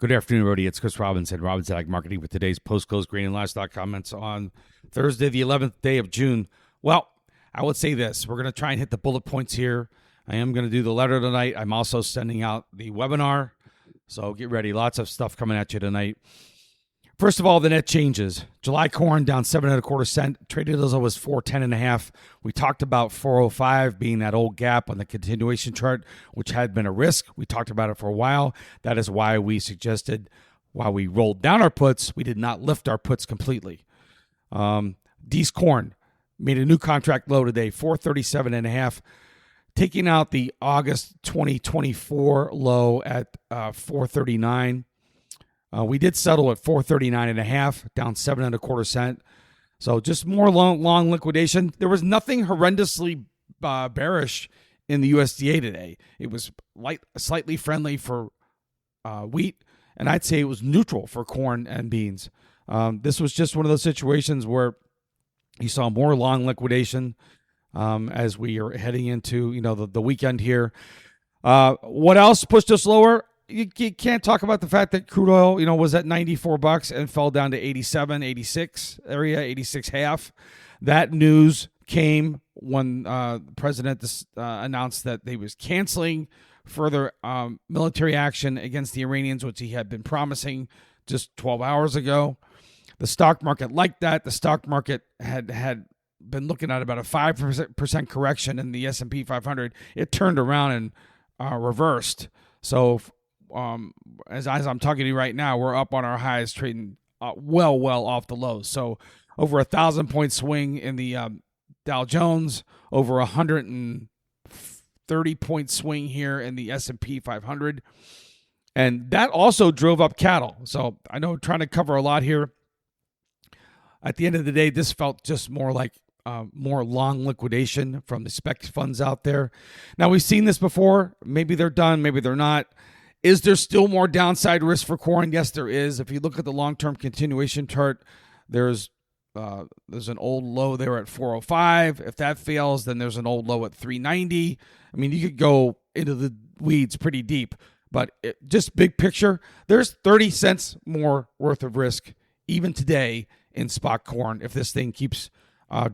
Good afternoon, everybody. It's Chris Robinson, Robinson Ag Marketing, with today's post-close grain and livestock comments on Thursday, the 11th day of June. Well, I would say this. We're going to try and hit the bullet points here. I am going to do the letter tonight. I'm also sending out the webinar, so get ready. Lots of stuff coming at you tonight. First of all, the net changes. July corn down 7.25 cents. Traded as low as 410.5. We talked about 405 being that old gap on the continuation chart, which had been a risk. We talked about it for a while. That is why we suggested, while we rolled down our puts, we did not lift our puts completely. D's corn made a new contract low today, 437.5, taking out the August 2024 low at 439. We did settle at 439.5, down 7.25 cents. So just more long liquidation. There was nothing horrendously bearish in the USDA today. It was slightly friendly for wheat, and I'd say it was neutral for corn and beans. This was just one of those situations where you saw more long liquidation as we are heading into the weekend here. What else pushed us lower? You can't talk about the fact that crude oil, was at $94 and fell down to 87, 86 area, 86 half. That news came when the president announced that they was canceling further military action against the Iranians, which he had been promising just 12 hours ago. The stock market liked that. The stock market had been looking at about a 5% correction in the S&P 500. It turned around and reversed. So as I'm talking to you right now, we're up on our highs, trading well off the lows. So over 1,000-point swing in the Dow Jones, over 130-point swing here in the S&P 500. And that also drove up cattle. So I know I'm trying to cover a lot here. At the end of the day, this felt just more like more long liquidation from the spec funds out there. Now, we've seen this before. Maybe they're done, maybe they're not. Is there still more downside risk for corn? Yes, there is. If you look at the long-term continuation chart, there's an old low there at 405. If that fails, then there's an old low at 390. I mean, you could go into the weeds pretty deep, but just big picture, there's 30 cents more worth of risk even today in spot corn if this thing keeps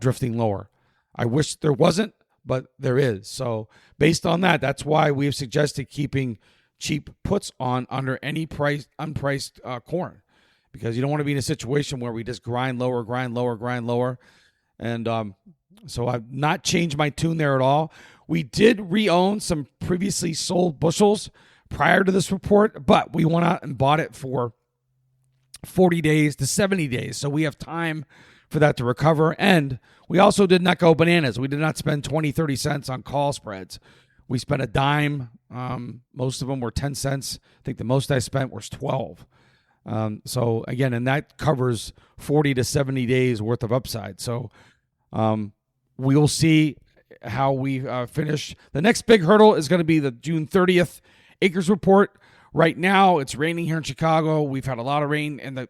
drifting lower. I wish there wasn't, but there is. So based on that, that's why we've suggested keeping cheap puts on under any unpriced corn, because you don't want to be in a situation where we just grind lower. And so I've not changed my tune there at all. We did re-own some previously sold bushels prior to this report, but we went out and bought it for 40 days to 70 days. So we have time for that to recover. And we also did not go bananas. We did not spend 20, 30 cents on call spreads. We spent a dime. Most of them were 10 cents. I think the most I spent was 12. So again, and that covers 40 to 70 days worth of upside. So we will see how we finish. The next big hurdle is going to be the June 30th acres report. Right now, it's raining here in Chicago. We've had a lot of rain in the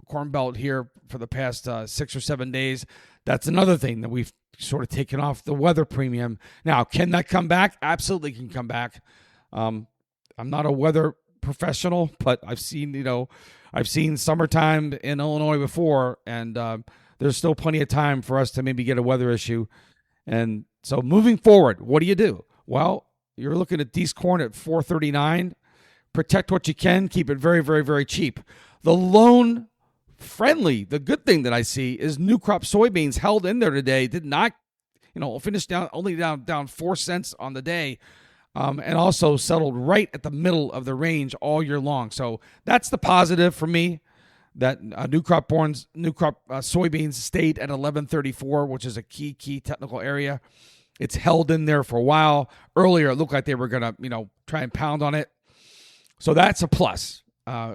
Corn Belt here for the past 6 or 7 days. That's another thing that we've sort of taken off the weather premium. Now, can that come back? Absolutely can come back. I'm not a weather professional, but I've seen summertime in Illinois before, and there's still plenty of time for us to maybe get a weather issue. And so moving forward, what do? Well, you're looking at D's corn at 439. Protect what you can. Keep it very, very, very cheap. The good thing that I see is new crop soybeans held in there today. Did not, finish down 4 cents on the day, and also settled right at the middle of the range all year long. So that's the positive for me, that new crop soybeans stayed at 1134, which is a key technical area. It's held in there for a while. Earlier, it looked like they were going to, try and pound on it. So that's a plus.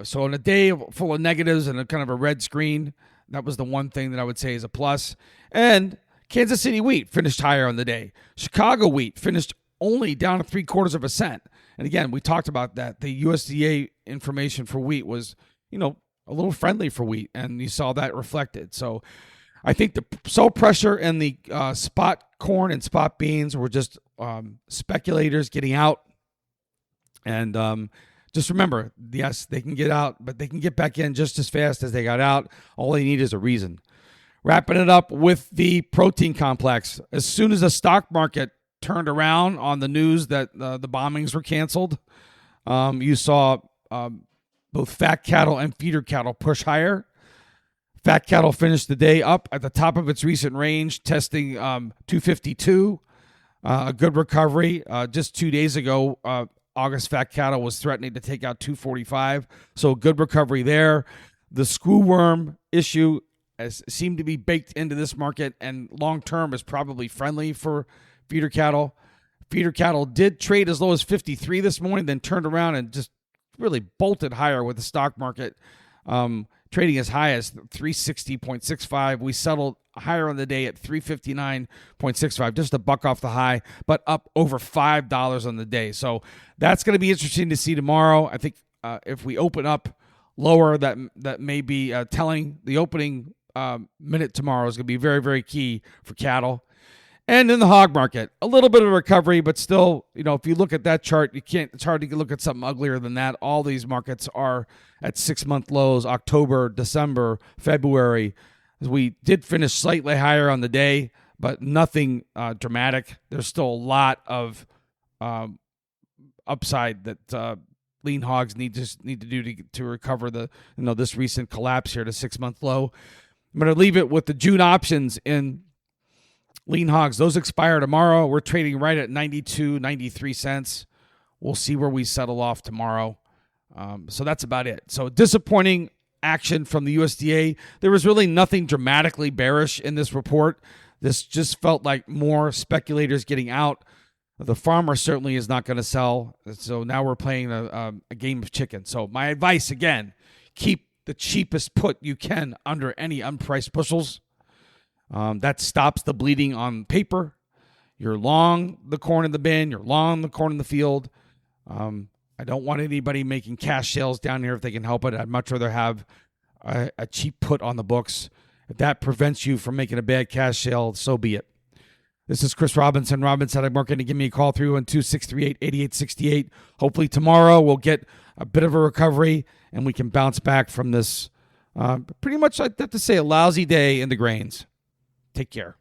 So in a day full of negatives and a kind of a red screen, that was the one thing that I would say is a plus. And Kansas City wheat finished higher on the day. Chicago wheat finished only down 0.75 cents. And again, we talked about that. The USDA information for wheat was, a little friendly for wheat, and you saw that reflected. So I think the sell pressure in the spot corn and spot beans were just speculators getting out and just remember, yes, they can get out, but they can get back in just as fast as they got out. All they need is a reason. Wrapping it up with the protein complex. As soon as the stock market turned around on the news that the bombings were canceled, you saw both fat cattle and feeder cattle push higher. Fat cattle finished the day up at the top of its recent range, testing 252. A good recovery. Just 2 days ago, August fat cattle was threatening to take out 245. So good recovery there. The screw worm issue seemed to be baked into this market, and long term is probably friendly for feeder cattle. Feeder cattle did trade as low as 53 this morning, then turned around and just really bolted higher with the stock market, trading as high as 360.65. We settled higher on the day at 359.65, just a buck off the high, but up over $5 on the day. So that's going to be interesting to see tomorrow. I think if we open up lower, that may be telling. The opening minute tomorrow is going to be very, very key for cattle. And in the hog market, a little bit of recovery, but still, if you look at that chart, it's hard to look at something uglier than that. All these markets are at 6-month lows, October, December, February. We did finish slightly higher on the day, but nothing dramatic. There's still a lot of upside that lean hogs need to do to recover this recent collapse here to 6-month low. I'm going to leave it with the June options in lean hogs. Those expire tomorrow. We're trading right at 92, 93 cents. We'll see where we settle off tomorrow. So that's about it. So disappointing action from the USDA. There was really nothing dramatically bearish in this report. This just felt like more speculators getting out. The farmer certainly is not going to sell. So now we're playing a game of chicken. So my advice, again, keep the cheapest put you can under any unpriced bushels. That stops the bleeding on paper. You're long the corn in the bin. You're long the corn in the field. I don't want anybody making cash sales down here if they can help it. I'd much rather have a cheap put on the books. If that prevents you from making a bad cash sale, so be it. This is Chris Robinson, Robinson Marketing. Give me a call, 312-638-8868. Hopefully tomorrow we'll get a bit of a recovery and we can bounce back from this pretty much, I'd have to say, a lousy day in the grains. Take care.